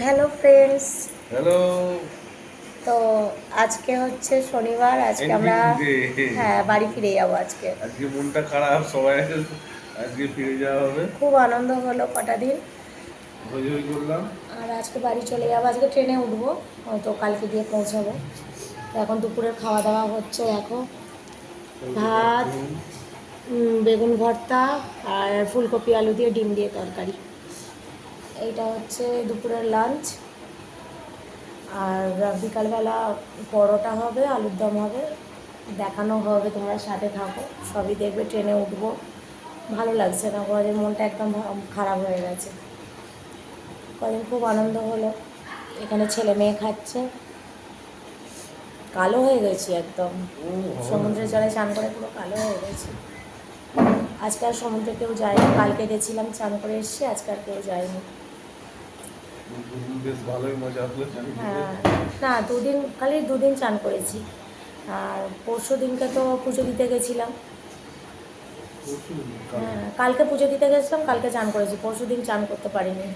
Hello friends. Hello. তো আজকে হচ্ছে শনিবার, আজকে আমরা এন্ডিং ডে। বাড়ি ফিরে যাবো আজকে। আজকে মনটা খারাপ সবাই, আজকে ফিরে যাওয়া হবে। খুব আনন্দ হলো কটা দিন, হই হই করলাম। আর আজকে বাড়ি চলে যাবো। আজকে ট্রেনে উঠবো, হয়তো কালকে গিয়ে পৌঁছাবো। তো এখন দুপুরের খাওয়া দাওয়া হচ্ছে, দেখো, ভাত, বেগুন ভর্তা আর ফুলকপি আলু দিয়ে ডিম দিয়ে তরকারি। এইটা হচ্ছে দুপুরের লাঞ্চ। আর বিকালবেলা পরোটা হবে, আলুর দম হবে, দেখানো হবে, তোমরা সাথে থাকো, সবই দেখবে। ট্রেনে উঠবো, ভালো লাগছে না, কদিন মনটা একদম খারাপ হয়ে গেছে। কদিন খুব আনন্দ হলো, এখানে ছেলে মেয়ে খাচ্ছে। কালো হয়ে গেছি একদম, সমুদ্রে জলে চান করে পুরো কালো হয়ে গেছি। আজকে আর সমুদ্রে কেউ যায়নি, কালকে গেছিলাম, চান করে এসেছি, আজকে আর কেউ যায়নি। বেশ ভালোই মজা হলো। হ্যাঁ, না দুদিন, খালি দুদিন চান করেছি। আর পরশু দিনকে তো পুজো দিতে গেছিলাম। হ্যাঁ, কালকে পুজো দিতে গেছিলাম, কালকে চান করেছি, পরশু দিন চান করতে পারিনি।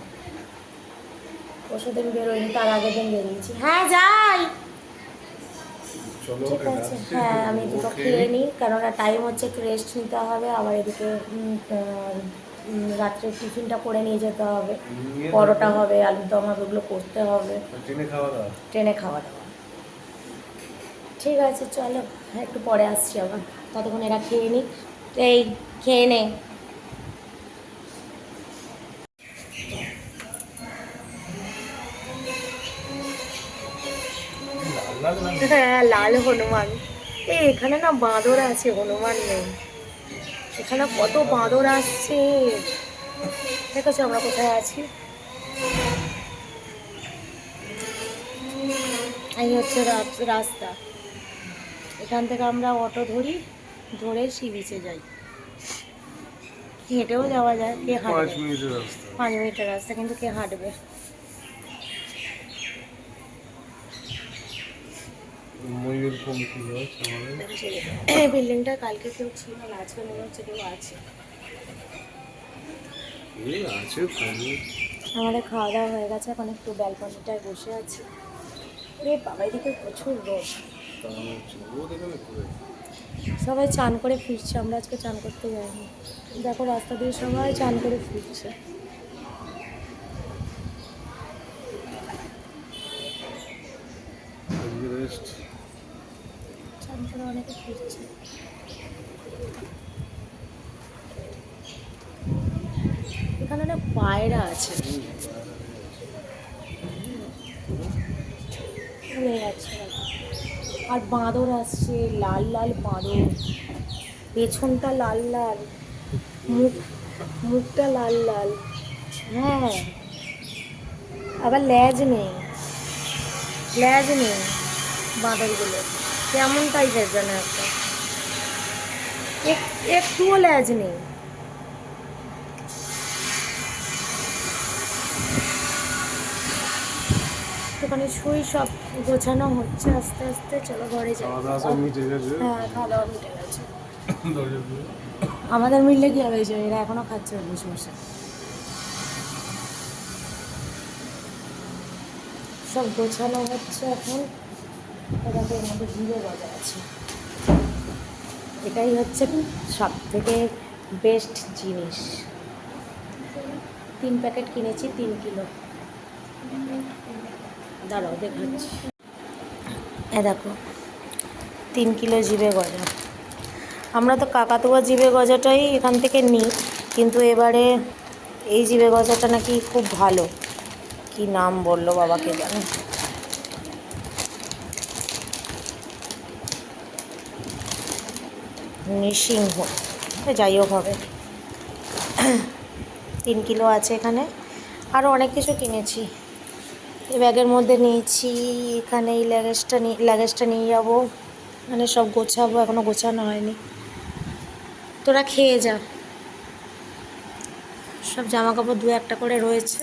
পরশু দিন বেরোয়নি, তার আগের দিন বেরিয়েছি। হ্যাঁ যাই, চলো ঠিক আছে। যাচ্ছি, হ্যাঁ, আমি দুটো ওকে। খেয়ে নিই, কেননা টাইম হচ্ছে, একটু রেস্ট নিতে হবে। আবার এদিকে রাত্রে টিফিনটা করে নিয়ে যেতে হবে, নিয়ে পরোটা যাবো। হবে, আলুর দম হবে, ওগুলো করতে হবে। ট্রেনে খাওয়া দাওয়া। ট্রেনে খাওয়া দাওয়া। ঠিক আছে চলো, একটু পরে আসছি আবার, ততক্ষণ এরা খেয়ে নিক। এই, খেয়ে নে। লাল লাল লাল। হ্যাঁ, লাল হনুমান। এই এখানে না বাঁদর আছে, হনুমান নেই। এখানে কত বাঁদর আসছে, দেখেছো আমরা কোথায় আছি? এই হচ্ছে রাস্তা। এখান থেকে আমরা অটো ধরি, ধরে সি বিচে যাই। হেঁটেও যাওয়া যায়, কে 5 হাঁটবে? মিনিটের রাস্তা। 5 মিনিটের রাস্তা, কিন্তু কে হাঁটবে? ময়ূর পঙ্খী গাছ আমাদের। এই বিল্ডিংটা কালকে কেউ ছিল না, আজকে মনে হচ্ছে কেউ আছে। এই আছে থাকবে। আমাদের খাওয়া দাওয়া হয়ে গেছে, এখন একটু ব্যালকনিটায় বসে আছি। রে বাবা, এদিকে প্রচুর রোদ। রোদ এখানে করে। সবাই চান করে ফিরছে, আমরা আজকে চান করতে যাইনি। দেখো রাস্তা দিয়ে সবাই চান করে ফিরছে। রেস্ট। চান করে অনেকে ফিরছে। এখানে অনেক পায়রা আছে। উড়ে যাচ্ছে দেখো। আর বাঁদর আসছে, লাল লাল বাঁদর, পেছনটা লাল লাল, মুখ, মুখটা লাল লাল। হ্যাঁ, আবার লেজ নেই, লেজ নেই বাঁদরগুলো, কেমন টাইপের যেন একটা, একটুও লেজ নেই। একটুখানি শুই, সব গোছানো হচ্ছে আস্তে আস্তে। চলো ঘরে যাই। খাওয়া দাওয়া সব মিটে গেছে। হ্যাঁ, খাওয়া দাওয়া মিটে গেছে। দরজা খুলে। আমাদের মিললে কি হবে, যে এরা এখনো খাচ্ছে বসে বসে। সব গোছানো হচ্ছে এখন। এটাতে এর মধ্যে জিরে গজা আছে, এটাই হচ্ছে সব থেকে বেস্ট জিনিস। 3 প্যাকেট কিনেছি, 3 কিলো। দাঁড়াও দেখাচ্ছি। দেখো, 3 কিলো জিরে গজা। আমরা তো কাকাতুয়া জিরে গজাটাই এখান থেকে নিই, কিন্তু এবারে এই জিরে গজাটা নাকি খুব ভালো। কি নাম বললো বাবাকে জানে। নৃসিংহ, যাই হোক হবে। 3 কিলো আছে এখানে। আরও অনেক কিছু কিনেছি, এই ব্যাগের মধ্যে নিয়েছি। এখানে এই লাগেজটা নিয়ে যাবো, মানে সব গোছাবো, এখনও গোছানো হয়নি। তোরা খেয়ে যা। সব জামা কাপড় 2-1টা করে রয়েছে।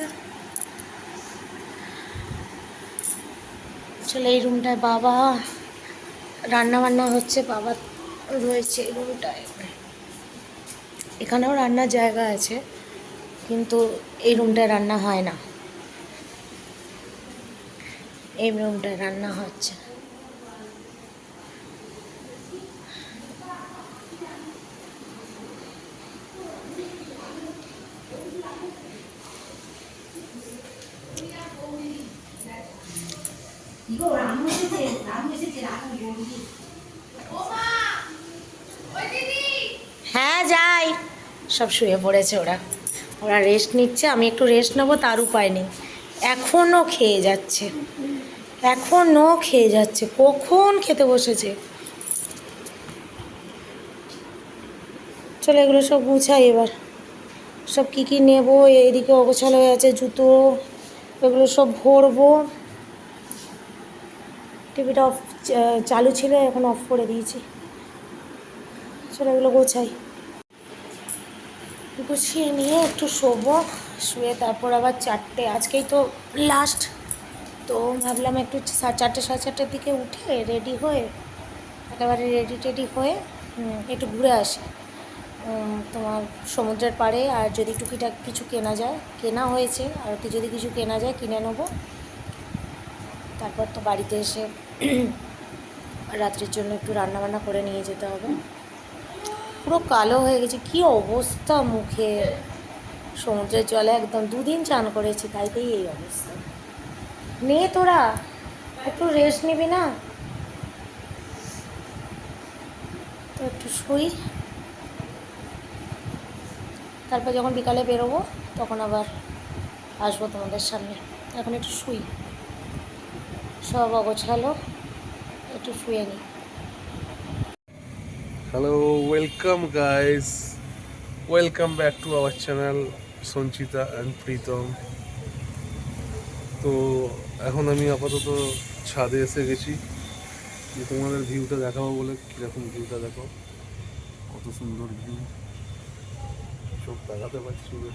আসলে এই রুমটায় বাবা রান্না বান্না হচ্ছে, বাবা রয়েছে এই রুমটায়। এখানেও রান্নার জায়গা আছে, কিন্তু এই রুমটায় রান্না হয় না। এই রুমটায় রান্না হচ্ছে। হ্যাঁ যাই, সব শুয়ে পড়েছে ওরা, ওরা রেস্ট নিচ্ছে, আমি একটু রেস্ট নেবো, তার উপায় নেই। এখনও খেয়ে যাচ্ছে, এখনও খেয়ে যাচ্ছে, কখন খেতে বসেছে। চলো এগুলো সব গুছাই এবার, সব কী কী নেবো, এইদিকে অগোছালো হয়ে আছে জুতো, এগুলো সব ভরবো। টিভিটা অফ চালু ছিল, এখন অফ করে দিয়েছি। চলো এগুলো গোছাই, গুছিয়ে নিয়ে একটু শোবো, শুয়ে তারপর আবার 4টে, আজকেই তো লাস্ট, তো ভাবলাম একটু 4:30 4:30টার দিকে উঠে রেডি হয়ে, একেবারে রেডি টেডি হয়ে একটু ঘুরে আসি তোমার সমুদ্রের পাড়ে। আর যদি টুকিটাক কিছু কেনা যায়, কেনা হয়েছে, আর কি যদি কিছু কেনা যায় কিনে নেবো। তারপর তো বাড়িতে এসে রাত্রির জন্য একটু রান্নাবান্না করে নিয়ে যেতে হবে। পুরো কালো হয়ে গেছে, কী অবস্থা মুখে, সমুদ্রের জলে একদম 2 দিন চান করেছি, তাইতেই এই অবস্থা। নে তোরা একটু রেস্ট নিবি না, তো একটু শুই, তারপর যখন বিকালে বেরোবো তখন আবার আসবো তোমাদের সামনে। এখন একটু শুই, সব অগোছালো, একটু শুয়ে নিই। Hello, welcome guys, welcome back to our channel Sanchita and Pritam. তো এখন আমি আপাতত ছাদে এসে গেছি, যে তোমাদের ভিউটা দেখাবো বলে। কীরকম ভিউটা দেখো, কত সুন্দর ভিউ, চোখ দেখাতে পারছি না,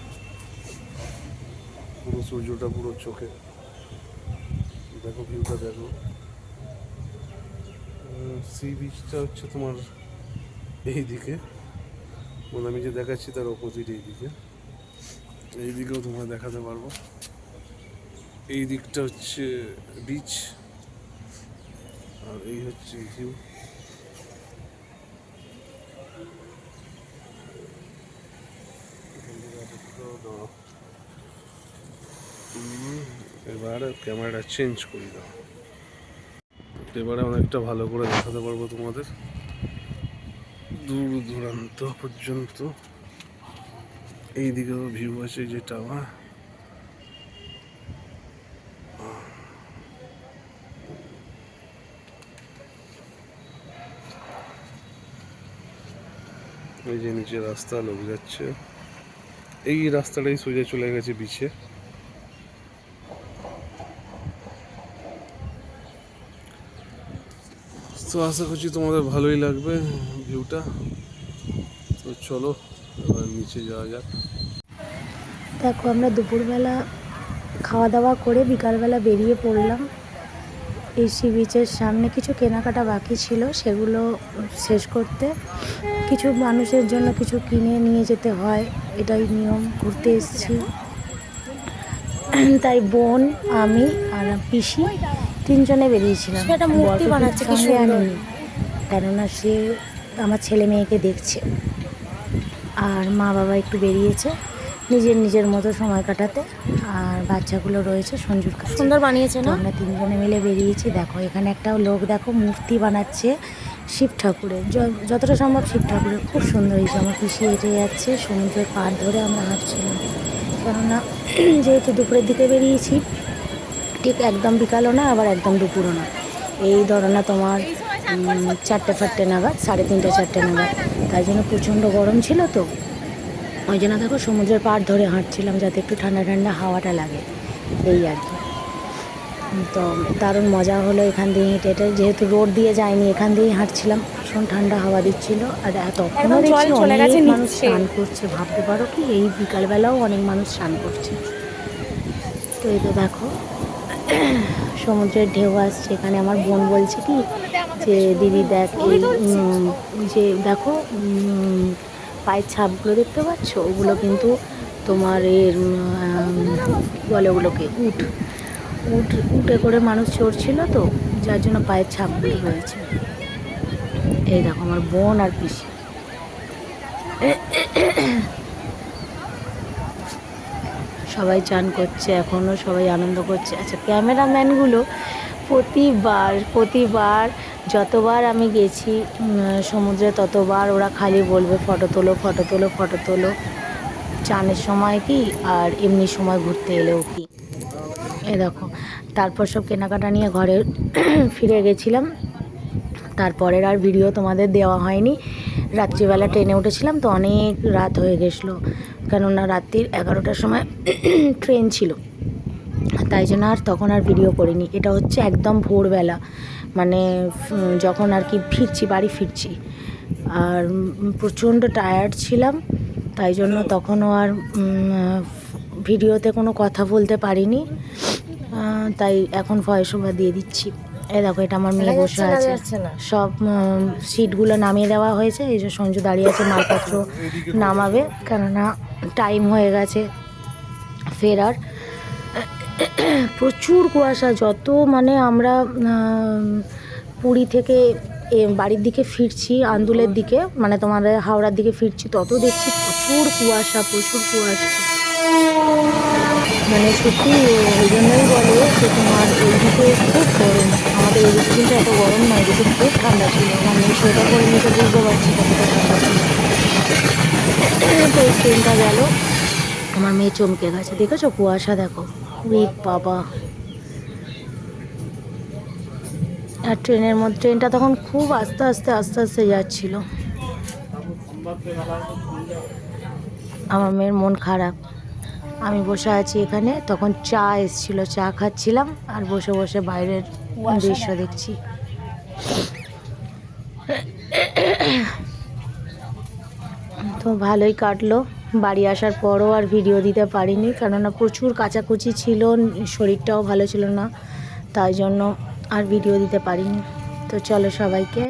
পুরো সূর্যটা পুরো চোখে, দেখো ভিউটা দেখো। সি বিচটা হচ্ছে তোমার এই দিকে, মানে আমি যে দেখাচ্ছি তার অপোজিট এই দিকে, এই দিকেও তোমরা দেখাতে পারবো। এই দিকটা হচ্ছে বিচ, আর এই হচ্ছে ভিউ। এবার ক্যামেরাটা চেঞ্জ করে দাও, এবারে অনেকটা ভালো করে দেখাতে পারবো তোমাদের দূর দূরান্ত পর্যন্ত। এই দিকেও ভিউ আছে, যে টাওয়ার, এই যে নিচে রাস্তা, লোক যাচ্ছে, এই রাস্তাটাই সোজা চলে গেছে বিচে। তো আশা করছি তোমাদের ভালোই লাগবে ভিউটা। তো চলো এবার নিচে যাওয়া যাক। দেখো আমরা দুপুরবেলা খাওয়া দাওয়া করে বিকালবেলা বেরিয়ে পড়লাম এই সি বিচের সামনে। কিছু কেনাকাটা বাকি ছিল, সেগুলো শেষ করতে। কিছু মানুষের জন্য কিছু কিনে নিয়ে যেতে হয়, এটাই নিয়ম। ঘুরতে এসেছি, তাই বোন, আমি আর পিসি 3 জনে বেরিয়েছিলাম। সেটা মূর্তি বানাচ্ছে, কি সুন্দর, কেননা সে আমার ছেলে মেয়েকে দেখছে, আর মা বাবা একটু বেরিয়েছে নিজের নিজের মতো সময় কাটাতে, আর বাচ্চাগুলো রয়েছে সঞ্জুর কাছে। সুন্দর বানিয়েছে না? আমরা 3 জনে মিলে বেরিয়েছি। দেখো এখানে একটা লোক দেখো মূর্তি বানাচ্ছে শিব ঠাকুরের, যতটা সম্ভব শিব ঠাকুরের, খুব সুন্দর হয়েছে। আমার পিসি হেঁটে যাচ্ছে, সমুদ্রের পাড় ধরে আমরা হাঁটছিলাম, কেননা যেহেতু দুপুরের দিকে বেরিয়েছি, ঠিক একদম বিকালও না আবার একদম দুপুরও না, এই ধরো না তোমার 4টে নাগাদ, 3:30 4টে নাগাদ। তাই জন্য প্রচণ্ড গরম ছিল, তো ওই জন্য দেখো সমুদ্রের পাড় ধরে হাঁটছিলাম, যাতে একটু ঠান্ডা ঠান্ডা হাওয়াটা লাগে, এই আর কি। তো দারুণ মজা হলো এখান দিয়ে হেঁটে হেঁটে, যেহেতু রোড দিয়ে যায়নি, এখান দিয়েই হাঁটছিলাম, ভীষণ ঠান্ডা হাওয়া দিচ্ছিল। আর তখনও দেখছি অনেক মানুষ স্নান করছে, ভাবতে পারো কি, এই বিকালবেলাও অনেক মানুষ স্নান করছে। তো এই তো দেখো সমুদ্রের ঢেউ আসছে, এখানে আমার বোন বলছে কি যে দিদি দেখ, এই যে দেখো পায়ের ছাপগুলো দেখতে পাচ্ছ, ওগুলো কিন্তু তোমার এর বলে ওগুলোকে উট, উঠে করে মানুষ চড়ছিল তো, যার জন্য পায়ের ছাপগুলো রয়েছে। এই দেখো আমার বোন আর পিসি। সবাই চান করছে এখনও, সবাই আনন্দ করছে। আচ্ছা, ক্যামেরাম্যানগুলো প্রতিবার যতবার আমি গেছি সমুদ্রে ততবার ওরা খালি বলবে ফটো তোলো, ফটো তোলো, ফটো তোলো। চানের সময় কি আর এমনি সময় ঘুরতে এলেও কি। এ দেখো, তারপর সব কেনাকাটা নিয়ে ঘরে ফিরে গেছিলাম। তারপরের আর ভিডিও তোমাদের দেওয়া হয়নি। রাত্রিবেলা ট্রেনে উঠেছিলাম তো অনেক রাত হয়ে গেছিলো, কেননা রাত্রির 11টার সময় ট্রেন ছিল, তাই জন্য আর তখন আর ভিডিও করিনি। এটা হচ্ছে একদম ভোরবেলা, মানে যখন আর কি বাড়ি ফিরছি, আর প্রচণ্ড টায়ার্ড ছিলাম, তাই জন্য তখনও আর ভিডিওতে কোনো কথা বলতে পারিনি। তাই এখন ভয়েস ওভার দিয়ে দিচ্ছি। এই দেখো, এটা আমার মেয়ে বসে আছে। সব সিটগুলো নামিয়ে দেওয়া হয়েছে। এই যে সঞ্জু দাঁড়িয়ে আছে, মালপত্র নামাবে, কেননা টাইম হয়ে গেছে ফেরার। প্রচুর কুয়াশা। যত মানে আমরা পুরী থেকে বাড়ির দিকে ফিরছি, আন্দুলের দিকে, মানে তোমাদের হাওড়ার দিকে ফিরছি, তত দেখছি প্রচুর কুয়াশা। মানে সত্যি ওই জন্যই বলে যে তোমার এইদিকে খুব গরম। আমাদের এইদিকে কিন্তু এত গরম নয়, এদিকে খুব ঠান্ডা ছিল। আমার মেয়ে সোয়েটার করে নিতে বুঝতে পারছি কতটা ঠান্ডা ছিল। তো এই ট্রেনটা গেল, আমার মেয়ে চমকে গেছে। দেখেছো কুয়াশা, দেখো, উই বাবা। আর ট্রেনটা তখন খুব আস্তে আস্তে যাচ্ছিল। আমার মেয়ের মন খারাপ। আমি বসে আছি এখানে, তখন চা এসেছিলো, চা খাচ্ছিলাম আর বসে বসে বাইরের দৃশ্য দেখছি। তো ভালোই কাটলো। বাড়ি আসার পরও আর ভিডিও দিতে পারিনি, কেননা প্রচুর কাচাকুচি ছিল, শরীরটাও ভালো ছিল না, তাই জন্য আর ভিডিও দিতে পারিনি। তো চলো সবাইকে